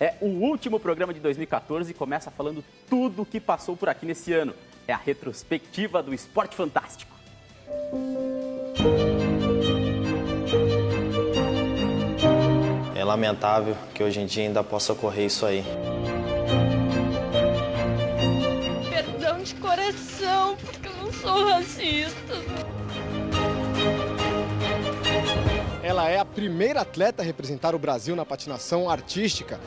É o último programa de 2014 e começa falando tudo o que passou por aqui nesse ano. É a retrospectiva do Esporte Fantástico. É lamentável que hoje em dia ainda possa ocorrer isso aí. Perdão de coração, porque eu não sou racista. Ela é a primeira atleta a representar o Brasil na patinação artística.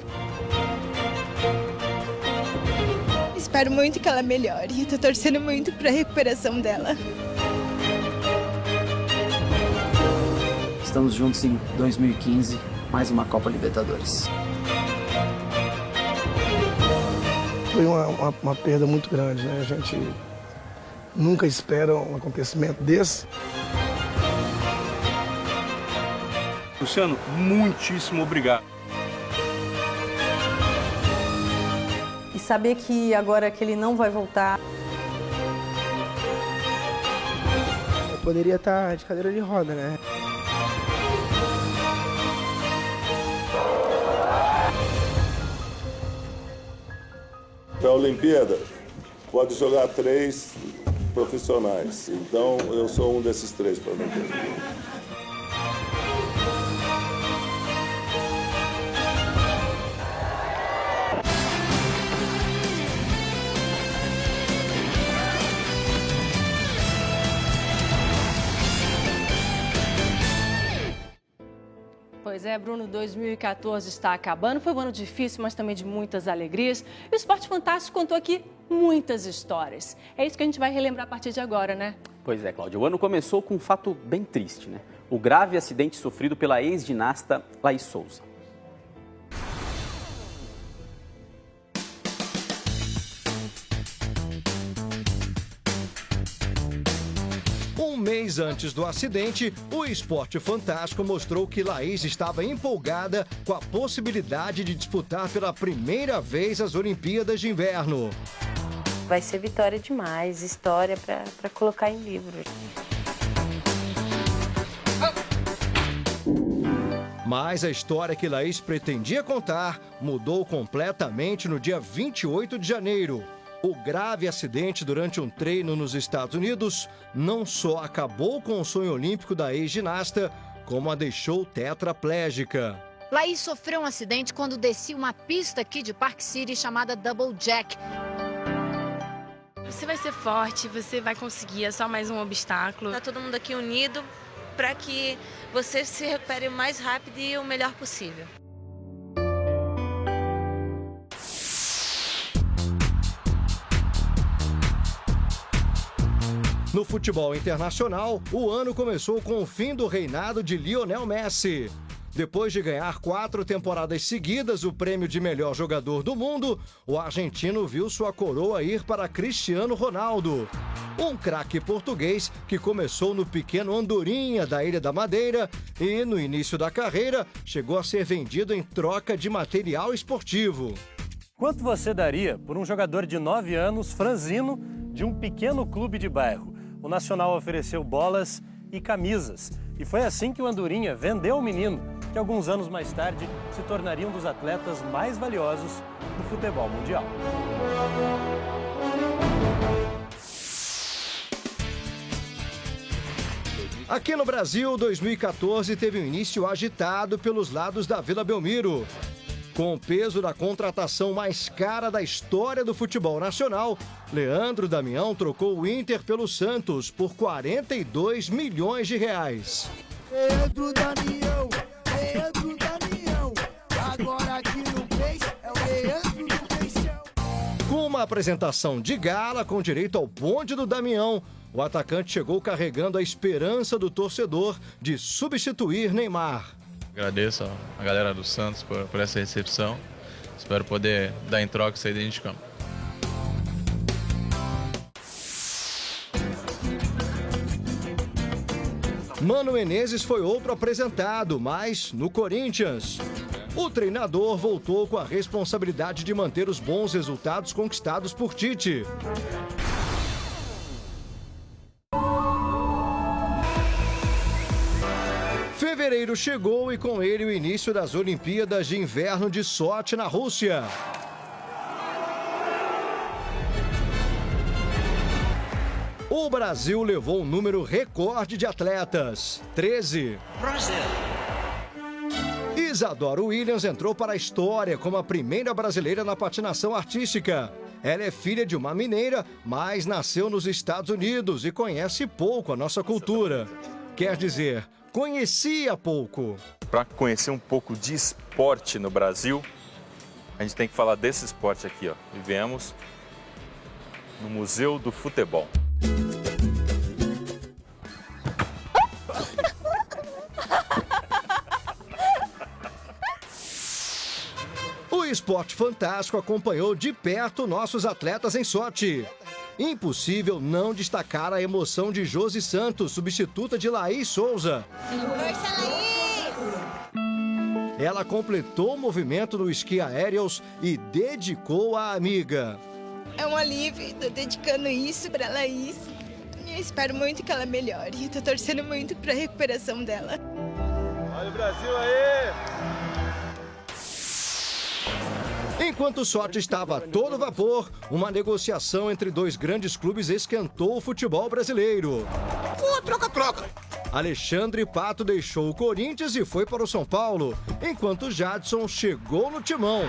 Espero muito que ela melhore. Estou torcendo muito para a recuperação dela. Estamos juntos em 2015, mais uma Copa Libertadores. Foi uma perda muito grande, né? A gente nunca espera um acontecimento desse. Luciano, muitíssimo obrigado. E saber que agora que ele não vai voltar. Eu poderia estar de cadeira de roda, né? Para a Olimpíada, pode jogar 3 profissionais. Então, eu sou um desses 3 para a Olimpíada. Pois é, Bruno, 2014 está acabando. Foi um ano difícil, mas também de muitas alegrias. E o Esporte Fantástico contou aqui muitas histórias. É isso que a gente vai relembrar a partir de agora, né? Pois é, Cláudia. O ano começou com um fato bem triste, né? O grave acidente sofrido pela ex-ginasta Laís Souza. Um mês antes do acidente, o Esporte Fantástico mostrou que Laís estava empolgada com a possibilidade de disputar pela primeira vez as Olimpíadas de Inverno. Vai ser vitória demais, história para colocar em livro. Mas a história que Laís pretendia contar mudou completamente no dia 28 de janeiro. O grave acidente durante um treino nos Estados Unidos não só acabou com o sonho olímpico da ex-ginasta, como a deixou tetraplégica. Laís sofreu um acidente quando descia uma pista aqui de Park City chamada Double Jack. Você vai ser forte, você vai conseguir, é só mais um obstáculo. Tá todo mundo aqui unido para que você se recupere o mais rápido e o melhor possível. No futebol internacional, o ano começou com o fim do reinado de Lionel Messi. Depois de ganhar 4 temporadas seguidas o prêmio de melhor jogador do mundo, o argentino viu sua coroa ir para Cristiano Ronaldo. Um craque português que começou no pequeno Andorinha da Ilha da Madeira e, no início da carreira, chegou a ser vendido em troca de material esportivo. Quanto você daria por um jogador de 9 anos, franzino, de um pequeno clube de bairro? O Nacional ofereceu bolas e camisas. E foi assim que o Andorinha vendeu o menino, que alguns anos mais tarde se tornaria um dos atletas mais valiosos do futebol mundial. Aqui no Brasil, 2014 teve um início agitado pelos lados da Vila Belmiro. Com o peso da contratação mais cara da história do futebol nacional, Leandro Damião trocou o Inter pelo Santos por 42 milhões de reais. Leandro Damião, agora aqui no Peixe é o Leandro do Peixão. Com uma apresentação de gala com direito ao bonde do Damião, o atacante chegou carregando a esperança do torcedor de substituir Neymar. Agradeço a galera do Santos por essa recepção. Espero poder dar em troca e sair dentro de campo. Mano Menezes foi outro apresentado, mas no Corinthians. O treinador voltou com a responsabilidade de manter os bons resultados conquistados por Tite. fevereiro chegou e com ele o início das Olimpíadas de Inverno de Sochi na Rússia. O Brasil levou um número recorde de atletas, 13. Isadora Williams entrou para a história como a primeira brasileira na patinação artística. Ela é filha de uma mineira, mas nasceu nos Estados Unidos e conhece pouco a nossa cultura. Quer dizer, conhecia pouco. Para conhecer um pouco de esporte no Brasil, a gente tem que falar desse esporte aqui, ó. Vivemos no Museu do Futebol. O Esporte Fantástico acompanhou de perto nossos atletas em Sochi. Impossível não destacar a emoção de Josi Santos, substituta de Laís Souza. Força, Laís! Ela completou o movimento no esqui aéreos e dedicou à amiga. É um alívio, tô dedicando isso pra Laís. Eu espero muito que ela melhore. Tô torcendo muito pra recuperação dela. Olha o Brasil aí! Enquanto o Sochi estava a todo vapor, uma negociação entre dois grandes clubes esquentou o futebol brasileiro. Troca! Alexandre Pato deixou o Corinthians e foi para o São Paulo, enquanto Jadson chegou no timão.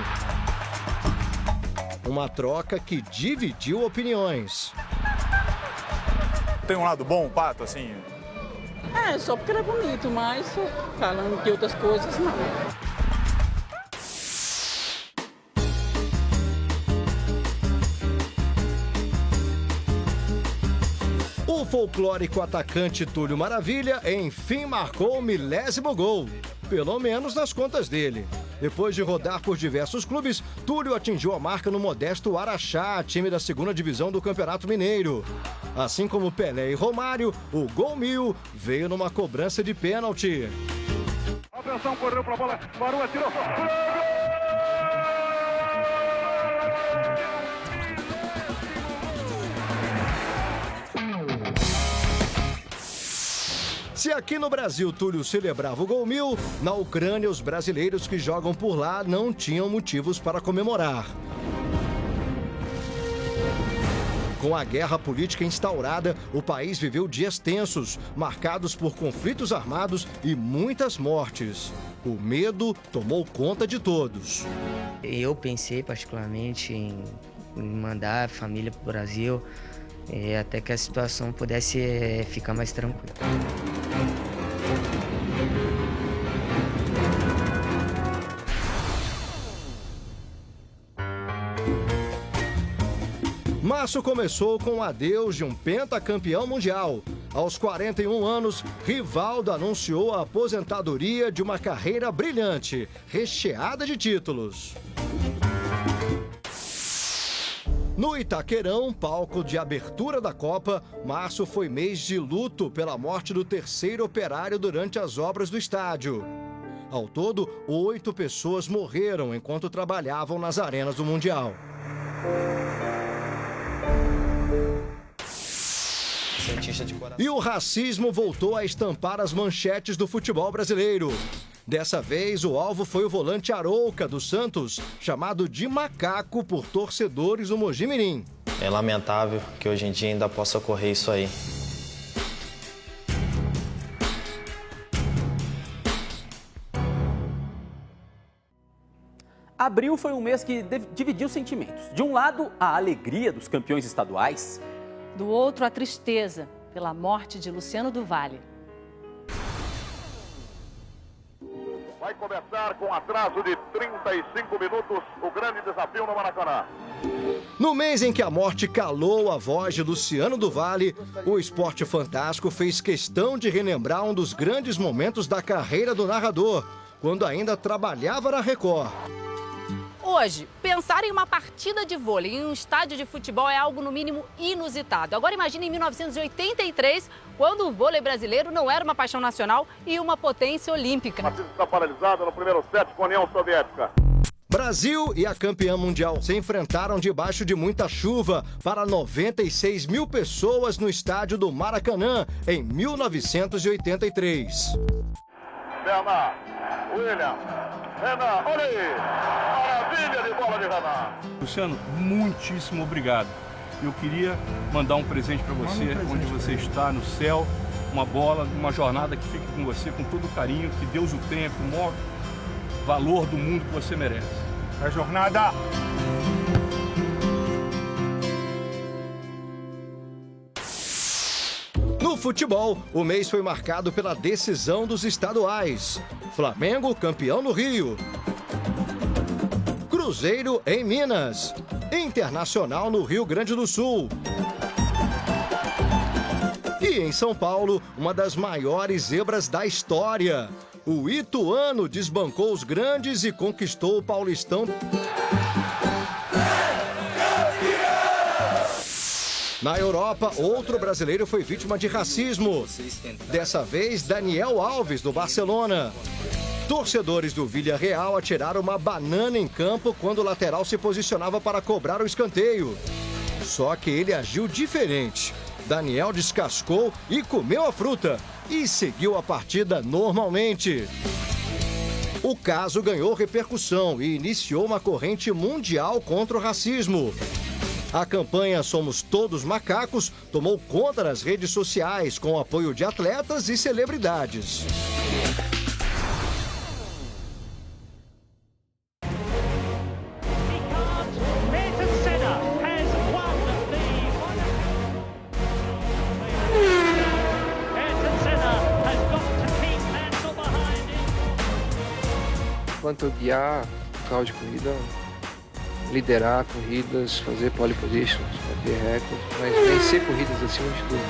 Uma troca que dividiu opiniões. Tem um lado bom, Pato, assim? Só porque ele é bonito, mas falando de outras coisas, não. O folclórico atacante Túlio Maravilha, enfim, marcou o 1000º gol. Pelo menos nas contas dele. Depois de rodar por diversos clubes, Túlio atingiu a marca no modesto Araxá, time da 2ª divisão do Campeonato Mineiro. Assim como Pelé e Romário, o gol 1000 veio numa cobrança de pênalti. Atenção, correu pra bola, parou, atirou. Se aqui no Brasil Túlio celebrava o gol 1000, na Ucrânia os brasileiros que jogam por lá não tinham motivos para comemorar. Com a guerra política instaurada, o país viveu dias tensos, marcados por conflitos armados e muitas mortes. O medo tomou conta de todos. Eu pensei particularmente em mandar a família para o Brasil, até que a situação pudesse ficar mais tranquila. Março começou com o adeus de um pentacampeão mundial. Aos 41 anos, Rivaldo anunciou a aposentadoria de uma carreira brilhante, recheada de títulos. No Itaquerão, palco de abertura da Copa, março foi mês de luto pela morte do 3º operário durante as obras do estádio. Ao todo, 8 pessoas morreram enquanto trabalhavam nas arenas do Mundial. E o racismo voltou a estampar as manchetes do futebol brasileiro. Dessa vez, o alvo foi o volante Arouca, do Santos, chamado de macaco por torcedores do Mojimirim. É lamentável que hoje em dia ainda possa ocorrer isso aí. Abril foi um mês que dividiu sentimentos. De um lado, a alegria dos campeões estaduais. Do outro, a tristeza pela morte de Luciano do Vale. Vai começar com atraso de 35 minutos o grande desafio no Maracanã. No mês em que a morte calou a voz de Luciano do Vale, o Esporte Fantástico fez questão de relembrar um dos grandes momentos da carreira do narrador, quando ainda trabalhava na Record. Hoje, pensar em uma partida de vôlei em um estádio de futebol é algo, no mínimo, inusitado. Agora imagine em 1983, quando o vôlei brasileiro não era uma paixão nacional e uma potência olímpica. A partida está paralisada no primeiro set com a União Soviética. Brasil e a campeã mundial se enfrentaram debaixo de muita chuva para 96 mil pessoas no estádio do Maracanã, em 1983. Bernard, William, Renan, olha aí, maravilha de bola de Renan. Luciano, muitíssimo obrigado. Eu queria mandar um presente para você, onde você está, no céu, uma bola, uma jornada que fique com você com todo o carinho, que Deus o tenha com o maior valor do mundo que você merece. É jornada! No futebol, o mês foi marcado pela decisão dos estaduais. Flamengo, campeão no Rio. Cruzeiro, em Minas. Internacional, no Rio Grande do Sul. E em São Paulo, uma das maiores zebras da história. O Ituano desbancou os grandes e conquistou o Paulistão. Na Europa, outro brasileiro foi vítima de racismo. Dessa vez, Daniel Alves, do Barcelona. Torcedores do Villarreal atiraram uma banana em campo quando o lateral se posicionava para cobrar o escanteio. Só que ele agiu diferente. Daniel descascou e comeu a fruta e seguiu a partida normalmente. O caso ganhou repercussão e iniciou uma corrente mundial contra o racismo. A campanha Somos Todos Macacos tomou conta das redes sociais com o apoio de atletas e celebridades. Enquanto eu guiar o carro de corrida, liderar corridas, fazer pole positions, bater recordes, mas vencer corridas acima de tudo.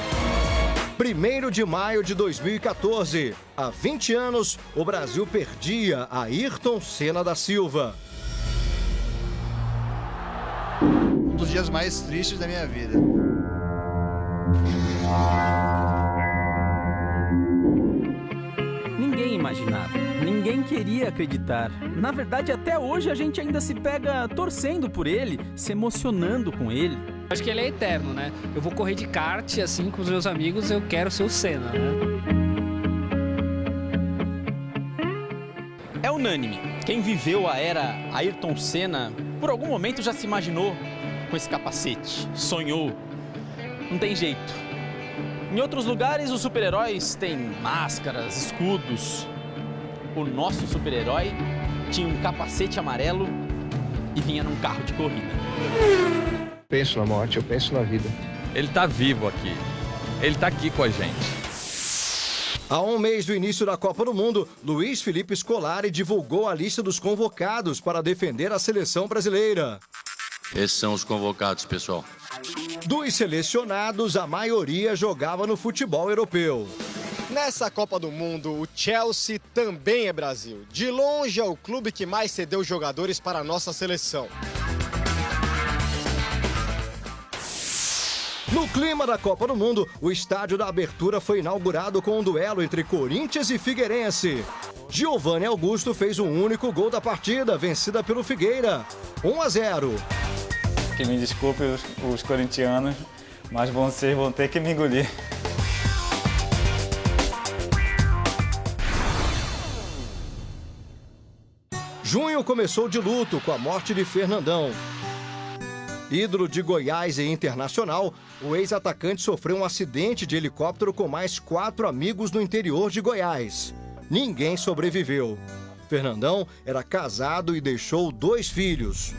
1º de maio de 2014. Há 20 anos, o Brasil perdia a Ayrton Senna da Silva. Um dos dias mais tristes da minha vida. Ninguém imaginava, ninguém queria acreditar. Na verdade, até hoje a gente ainda se pega torcendo por ele, se emocionando com ele. Acho que ele é eterno, né? Eu vou correr de kart assim com os meus amigos, eu quero ser o Senna, né? É unânime. Quem viveu a era Ayrton Senna, por algum momento já se imaginou com esse capacete, sonhou. Não tem jeito. Em outros lugares, os super-heróis têm máscaras, escudos. O nosso super-herói tinha um capacete amarelo e vinha num carro de corrida. Penso na morte, eu penso na vida. Ele tá vivo aqui. Ele tá aqui com a gente. Há um mês do início da Copa do Mundo, Luiz Felipe Scolari divulgou a lista dos convocados para defender a seleção brasileira. Esses são os convocados, pessoal. Dos selecionados, a maioria jogava no futebol europeu. Nessa Copa do Mundo, o Chelsea também é Brasil. De longe é o clube que mais cedeu jogadores para a nossa seleção. No clima da Copa do Mundo, o estádio da abertura foi inaugurado com um duelo entre Corinthians e Figueirense. Giovanni Augusto fez o único gol da partida, vencida pelo Figueira, 1-0. Que me desculpe os corintianos, mas vocês vão ter que me engolir. Junho começou de luto com a morte de Fernandão. Ídolo de Goiás e Internacional, o ex-atacante sofreu um acidente de helicóptero com mais 4 amigos no interior de Goiás. Ninguém sobreviveu. Fernandão era casado e deixou 2 filhos.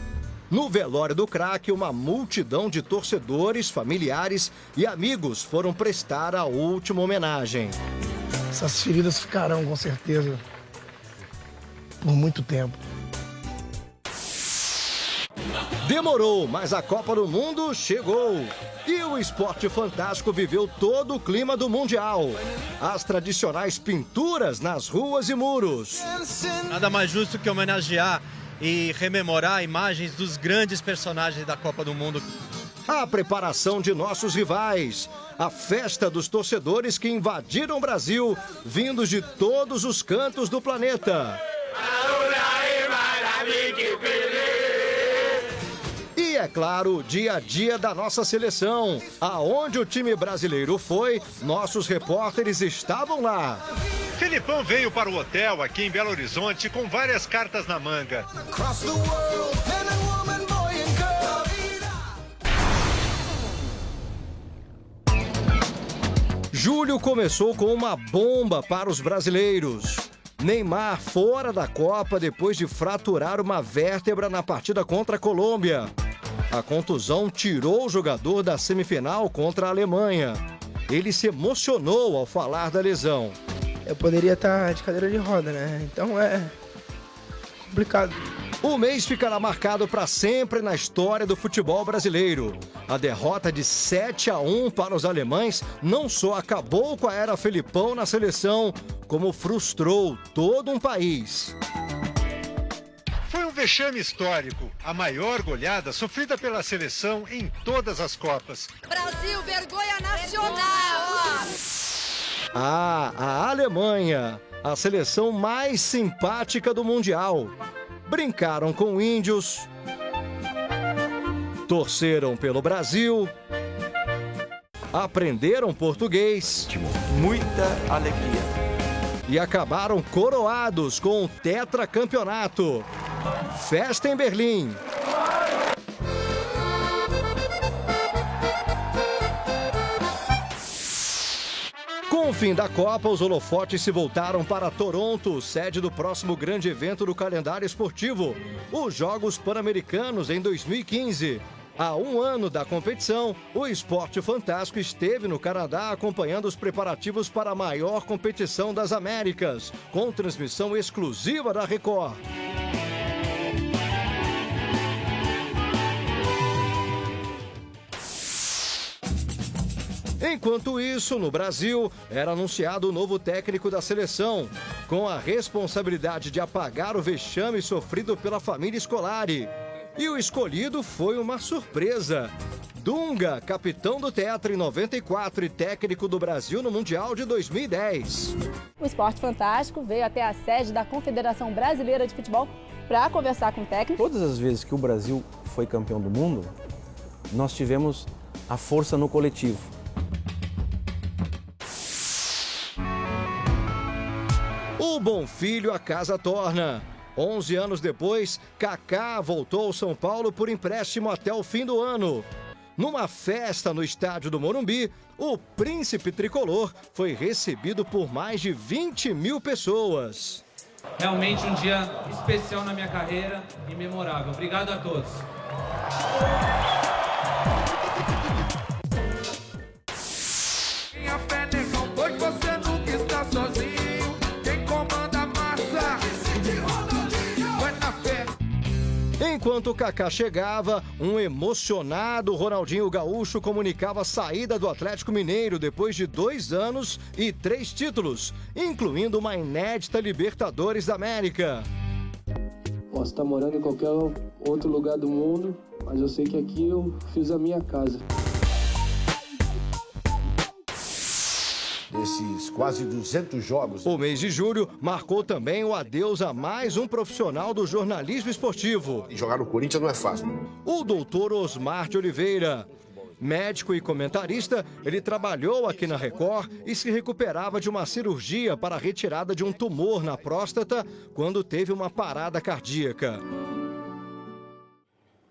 No velório do craque, uma multidão de torcedores, familiares e amigos foram prestar a última homenagem. Essas feridas ficarão, com certeza, por muito tempo. Demorou, mas a Copa do Mundo chegou. E o Esporte Fantástico viveu todo o clima do Mundial. As tradicionais pinturas nas ruas e muros. Nada mais justo que homenagear e rememorar imagens dos grandes personagens da Copa do Mundo. A preparação de nossos rivais. A festa dos torcedores que invadiram o Brasil, vindos de todos os cantos do planeta. E, é claro, o dia a dia da nossa seleção. Aonde o time brasileiro foi, nossos repórteres estavam lá. Felipão veio para o hotel aqui em Belo Horizonte com várias cartas na manga. Julho começou com uma bomba para os brasileiros. Neymar fora da Copa depois de fraturar uma vértebra na partida contra a Colômbia. A contusão tirou o jogador da semifinal contra a Alemanha. Ele se emocionou ao falar da lesão. Eu poderia estar de cadeira de roda, né? Então é complicado. O mês ficará marcado para sempre na história do futebol brasileiro. A derrota de 7-1 para os alemães não só acabou com a era Felipão na seleção, como frustrou todo um país. Foi um vexame histórico, a maior goleada sofrida pela seleção em todas as Copas. Brasil, vergonha nacional! A Alemanha, a seleção mais simpática do Mundial. Brincaram com índios, torceram pelo Brasil, aprenderam português. Muita alegria. E acabaram coroados com o tetracampeonato. Festa em Berlim. Com o fim da Copa, os holofotes se voltaram para Toronto, sede do próximo grande evento do calendário esportivo, os Jogos Pan-Americanos em 2015. Há um ano da competição, o Esporte Fantástico esteve no Canadá acompanhando os preparativos para a maior competição das Américas, com transmissão exclusiva da Record. Enquanto isso, no Brasil, era anunciado o novo técnico da seleção, com a responsabilidade de apagar o vexame sofrido pela família Scolari. E o escolhido foi uma surpresa. Dunga, capitão do Tetra em 94 e técnico do Brasil no Mundial de 2010. O Esporte Fantástico veio até a sede da Confederação Brasileira de Futebol para conversar com o técnico. Todas as vezes que o Brasil foi campeão do mundo, nós tivemos a força no coletivo. O bom filho a casa torna. 11 anos depois, Kaká voltou ao São Paulo por empréstimo até o fim do ano. Numa festa no estádio do Morumbi, o príncipe tricolor foi recebido por mais de 20 mil pessoas. Realmente um dia especial na minha carreira e memorável. Obrigado a todos. Minha fé, negão, pois você nunca está sozinho. Quem comanda a massa vai na fé. Enquanto Kaká chegava, um emocionado Ronaldinho Gaúcho comunicava a saída do Atlético Mineiro depois de 2 anos e 3 títulos, incluindo uma inédita Libertadores da América. Posso estar morando em qualquer outro lugar do mundo, mas eu sei que aqui eu fiz a minha casa. Desses quase 200 jogos. O mês de julho marcou também o adeus a mais um profissional do jornalismo esportivo. E jogar no Corinthians não é fácil. O doutor Osmar de Oliveira. Médico e comentarista, ele trabalhou aqui na Record e se recuperava de uma cirurgia para a retirada de um tumor na próstata quando teve uma parada cardíaca.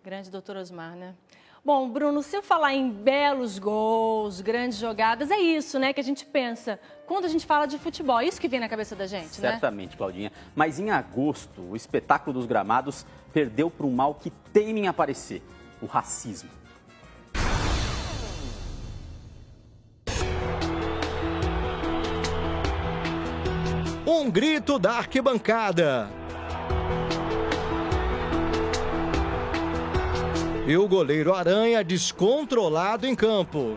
Grande doutor Osmar, né? Bom, Bruno, se eu falar em belos gols, grandes jogadas, é isso, né, que a gente pensa quando a gente fala de futebol. É isso que vem na cabeça da gente, né? Certamente, Claudinha. Mas em agosto, o espetáculo dos gramados perdeu para um mal que teme em aparecer, o racismo. Um grito da arquibancada. E o goleiro Aranha descontrolado em campo.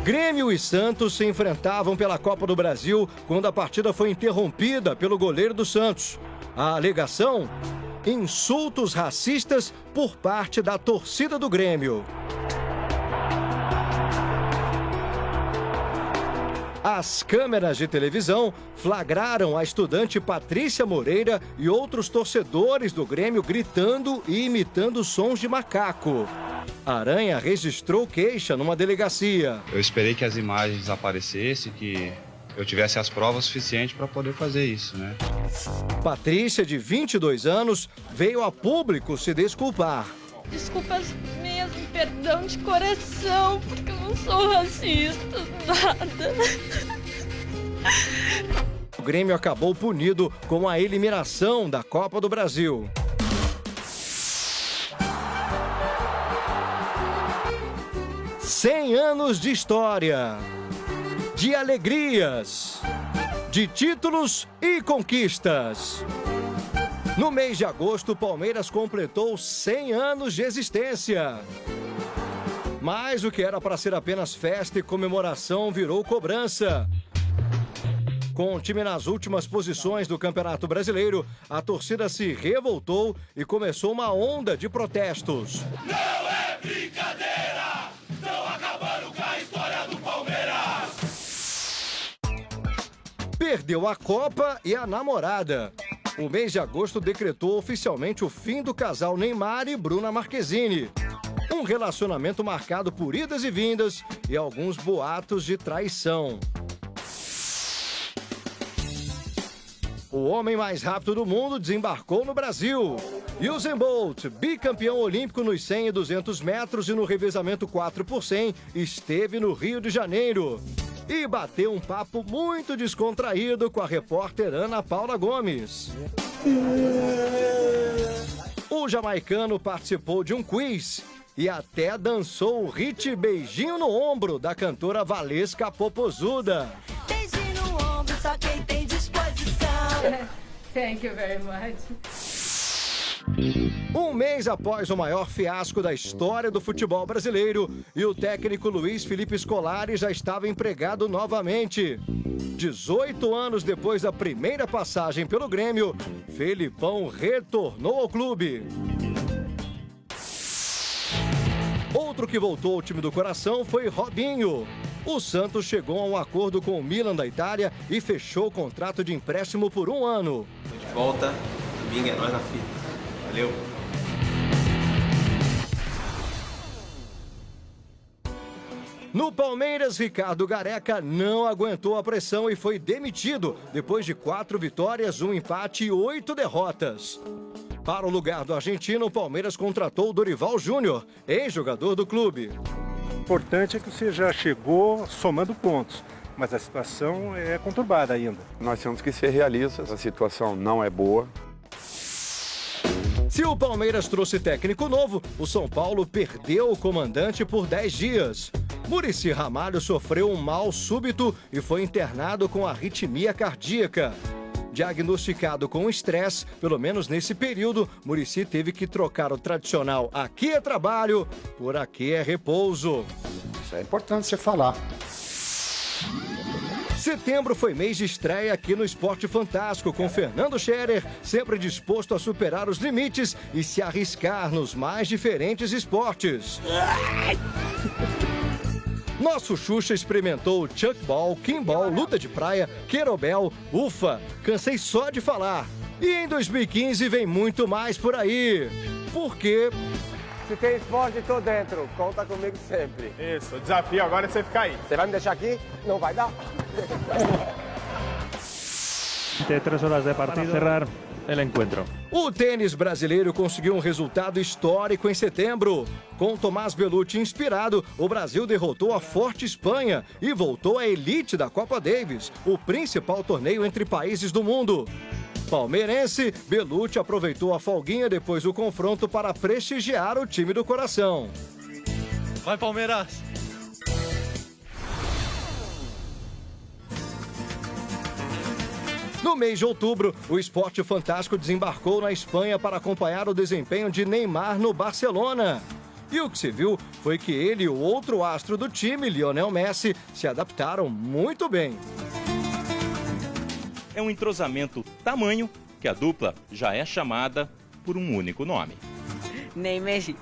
Grêmio e Santos se enfrentavam pela Copa do Brasil quando a partida foi interrompida pelo goleiro do Santos. A alegação? Insultos racistas por parte da torcida do Grêmio. As câmeras de televisão flagraram a estudante Patrícia Moreira e outros torcedores do Grêmio gritando e imitando sons de macaco. Aranha registrou queixa numa delegacia. Eu esperei que as imagens aparecessem, que eu tivesse as provas suficientes para poder fazer isso, né? Patrícia, de 22 anos, veio a público se desculpar. Desculpas mesmo, perdão de coração, porque eu não sou racista, nada. O Grêmio acabou punido com a eliminação da Copa do Brasil. Anos de história, de alegrias, de títulos e conquistas. No mês de agosto, o Palmeiras completou 100 anos de existência. Mas o que era para ser apenas festa e comemoração virou cobrança. Com o time nas últimas posições do Campeonato Brasileiro, a torcida se revoltou e começou uma onda de protestos. Não é brincadeira! Estão acabando com a história do Palmeiras! Perdeu a Copa e a namorada. O mês de agosto decretou oficialmente o fim do casal Neymar e Bruna Marquezine. Um relacionamento marcado por idas e vindas e alguns boatos de traição. O homem mais rápido do mundo desembarcou no Brasil. Usain Bolt, bicampeão olímpico nos 100 e 200 metros e no revezamento 4 por 100, esteve no Rio de Janeiro. E bateu um papo muito descontraído com a repórter Ana Paula Gomes. O jamaicano participou de um quiz e até dançou o hit Beijinho no Ombro da cantora Valesca Popozuda. Beijinho no ombro, só quem tem disposição. Thank you very much. Um mês após o maior fiasco da história do futebol brasileiro, e o técnico Luiz Felipe Scolari já estava empregado novamente. 18 anos depois da primeira passagem pelo Grêmio, Felipão retornou ao clube. Outro que voltou ao time do coração foi Robinho. O Santos chegou a um acordo com o Milan da Itália e fechou o contrato de empréstimo por 1 ano. De volta, domingo é nós na fita. Valeu. No Palmeiras, Ricardo Gareca não aguentou a pressão e foi demitido depois de 4 vitórias, 1 empate e 8 derrotas. Para o lugar do argentino, o Palmeiras contratou o Dorival Júnior, ex-jogador do clube. O importante é que você já chegou somando pontos, mas a situação é conturbada ainda. Nós temos que ser realistas, a situação não é boa. Se o Palmeiras trouxe técnico novo, o São Paulo perdeu o comandante por 10 dias. Muricy Ramalho sofreu um mal súbito e foi internado com arritmia cardíaca. Diagnosticado com estresse, pelo menos nesse período, Muricy teve que trocar o tradicional "aqui é trabalho" por "aqui é repouso". Isso é importante você falar. Setembro foi mês de estreia aqui no Esporte Fantástico, com Fernando Scherer, sempre disposto a superar os limites e se arriscar nos mais diferentes esportes. Nosso Xuxa experimentou chuckball, kimball, luta de praia, querobel, ufa, cansei só de falar. E em 2015 vem muito mais por aí. Porque... se tem esporte, tô dentro. Conta comigo sempre. Isso, o desafio agora é você ficar aí. Você vai me deixar aqui? Não vai dar. 3 horas de partido para cerrar o encontro. O tênis brasileiro conseguiu um resultado histórico em setembro. Com Tomás Bellucci inspirado, o Brasil derrotou a forte Espanha e voltou à elite da Copa Davis, o principal torneio entre países do mundo. Palmeirense, Bellucci aproveitou a folguinha depois do confronto para prestigiar o time do coração. Vai, Palmeiras! No mês de outubro, o Esporte Fantástico desembarcou na Espanha para acompanhar o desempenho de Neymar no Barcelona. E o que se viu foi que ele e o outro astro do time, Lionel Messi, se adaptaram muito bem. É um entrosamento tamanho que a dupla já é chamada por um único nome. Neymar.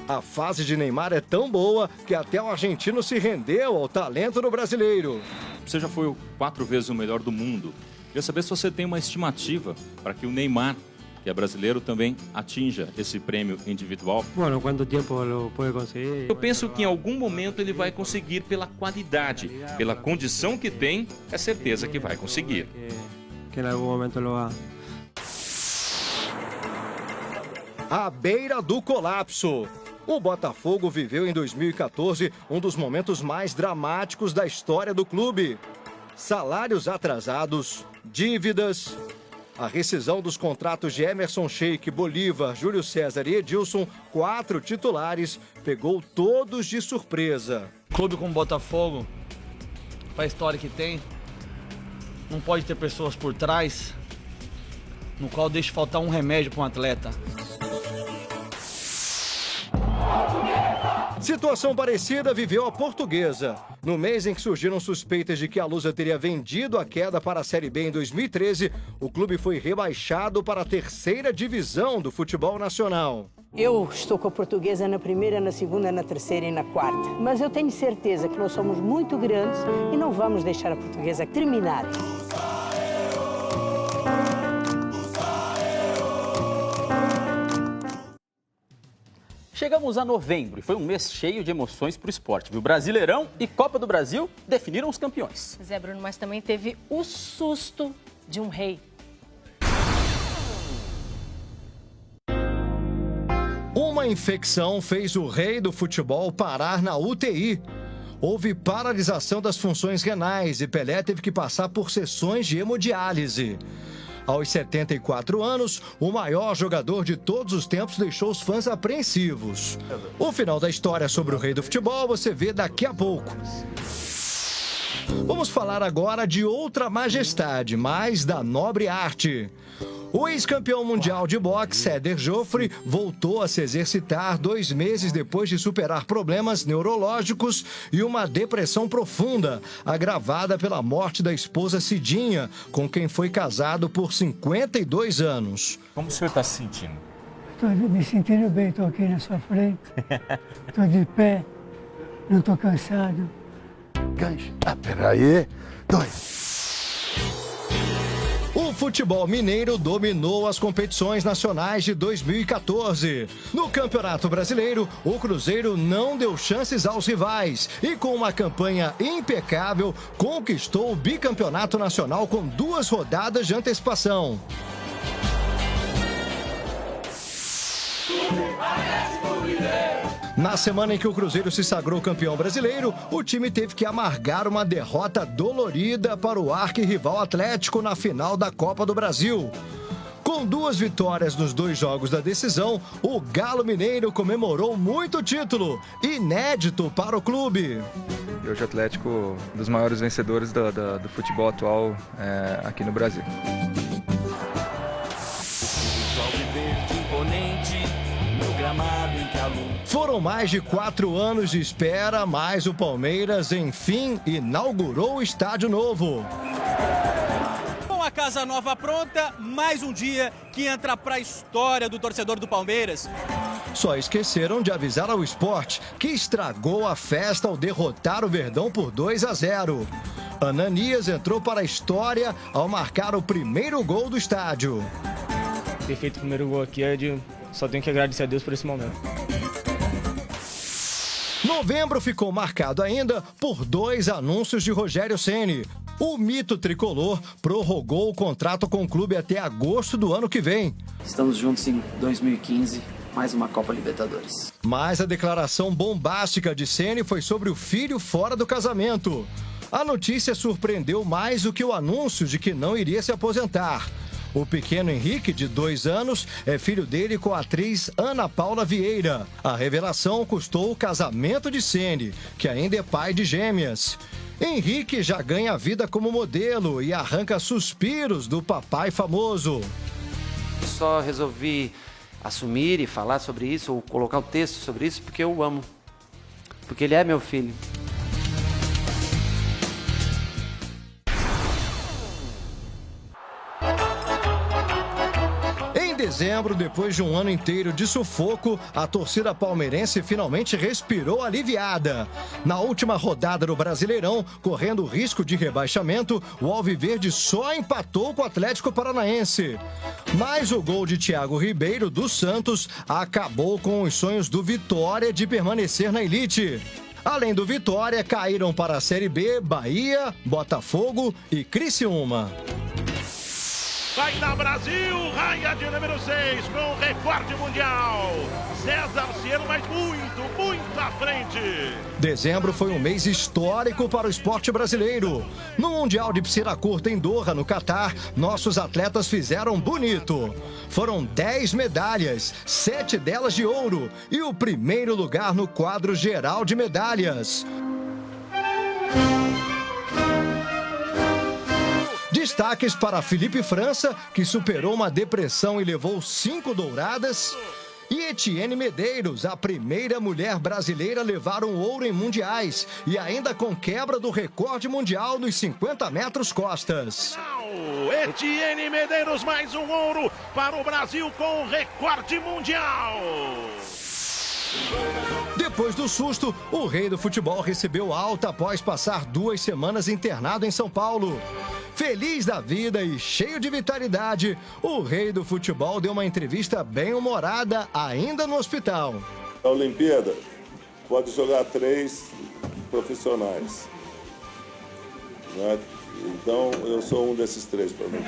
A fase de Neymar é tão boa que até o argentino se rendeu ao talento do brasileiro. Você já foi 4 vezes o melhor do mundo. Queria saber se você tem uma estimativa para que o Neymar que é brasileiro, também atinja esse prêmio individual? Bueno, ¿cuánto tiempo lo puede conseguir? Eu penso que em algum momento ele vai conseguir pela qualidade, pela condição que tem, é certeza que vai conseguir. Que em algum momento lo haga. À beira do colapso. O Botafogo viveu em 2014 um dos momentos mais dramáticos da história do clube. Salários atrasados, dívidas, a rescisão dos contratos de Emerson Sheik, Bolívar, Júlio César e Edilson, 4 titulares, pegou todos de surpresa. Clube como o Botafogo, para a história que tem, não pode ter pessoas por trás no qual deixe faltar um remédio para um atleta. Situação parecida viveu a Portuguesa. No mês em que surgiram suspeitas de que a Lusa teria vendido a queda para a Série B em 2013, o clube foi rebaixado para a 3ª divisão do futebol nacional. Eu estou com a Portuguesa na 1ª, na 2ª, na 3ª e na 4ª. Mas eu tenho certeza que nós somos muito grandes e não vamos deixar a Portuguesa terminar. Chegamos a novembro e foi um mês cheio de emoções para o esporte, viu? Brasileirão e Copa do Brasil definiram os campeões. Zé Bruno, mas também teve o susto de um rei. Uma infecção fez o rei do futebol parar na UTI. Houve paralisação das funções renais e Pelé teve que passar por sessões de hemodiálise. Aos 74 anos, o maior jogador de todos os tempos deixou os fãs apreensivos. O final da história sobre o rei do futebol você vê daqui a pouco. Vamos falar agora de outra majestade, mais da nobre arte. O ex-campeão mundial de boxe, Éder Joffre, voltou a se exercitar 2 meses depois de superar problemas neurológicos e uma depressão profunda, agravada pela morte da esposa Cidinha, com quem foi casado por 52 anos. Como o senhor está se sentindo? Estou me sentindo bem, estou aqui na sua frente, estou de pé, não estou cansado. Gancho. Peraí. 2. O futebol mineiro dominou as competições nacionais de 2014. No Campeonato Brasileiro, o Cruzeiro não deu chances aos rivais e, com uma campanha impecável, conquistou o bicampeonato nacional com 2 rodadas de antecipação. Na semana em que o Cruzeiro se sagrou campeão brasileiro, o time teve que amargar uma derrota dolorida para o arquirrival Atlético na final da Copa do Brasil. Com 2 vitórias nos 2 jogos da decisão, o Galo Mineiro comemorou muito título, inédito para o clube. E hoje o Atlético, um dos maiores vencedores do futebol atual aqui no Brasil. Foram mais de 4 anos de espera, mas o Palmeiras, enfim, inaugurou o estádio novo. Com a casa nova pronta, mais um dia que entra para a história do torcedor do Palmeiras. Só esqueceram de avisar ao Sport, que estragou a festa ao derrotar o Verdão por 2-0. Ananias entrou para a história ao marcar o primeiro gol do estádio. Ter feito o primeiro gol aqui só tenho que agradecer a Deus por esse momento. Novembro ficou marcado ainda por 2 anúncios de Rogério Ceni. O mito tricolor prorrogou o contrato com o clube até agosto do ano que vem. Estamos juntos em 2015, mais uma Copa Libertadores. Mas a declaração bombástica de Ceni foi sobre o filho fora do casamento. A notícia surpreendeu mais do que o anúncio de que não iria se aposentar. O pequeno Henrique, de 2 anos, é filho dele com a atriz Ana Paula Vieira. A revelação custou o casamento de Ceni, que ainda é pai de gêmeas. Henrique já ganha vida como modelo e arranca suspiros do papai famoso. Só resolvi assumir e falar sobre isso, ou colocar o texto sobre isso, porque eu o amo. Porque ele é meu filho. Em dezembro, depois de um ano inteiro de sufoco, a torcida palmeirense finalmente respirou aliviada. Na última rodada do Brasileirão, correndo risco de rebaixamento, o Alviverde só empatou com o Atlético Paranaense. Mas o gol de Thiago Ribeiro, do Santos, acabou com os sonhos do Vitória de permanecer na elite. Além do Vitória, caíram para a Série B Bahia, Botafogo e Criciúma. Vai dar Brasil, raia de número 6, com recorde mundial. César Cielo, mas muito à frente. Dezembro foi um mês histórico para o esporte brasileiro. No Mundial de Piscina Curta em Doha, no Catar, nossos atletas fizeram bonito. Foram 10 medalhas, 7 delas de ouro e o primeiro lugar no quadro geral de medalhas. Destaques para Felipe França, que superou uma depressão e levou 5 douradas. E Etienne Medeiros, a primeira mulher brasileira a levar um ouro em mundiais. E ainda com quebra do recorde mundial nos 50 metros costas. Etienne Medeiros, mais um ouro para o Brasil com recorde mundial. Depois do susto, o rei do futebol recebeu alta após passar 2 semanas internado em São Paulo. Feliz da vida e cheio de vitalidade, o rei do futebol deu uma entrevista bem-humorada ainda no hospital. Na Olimpíada, pode jogar 3 profissionais. Né? Então, eu sou um desses 3 para mim.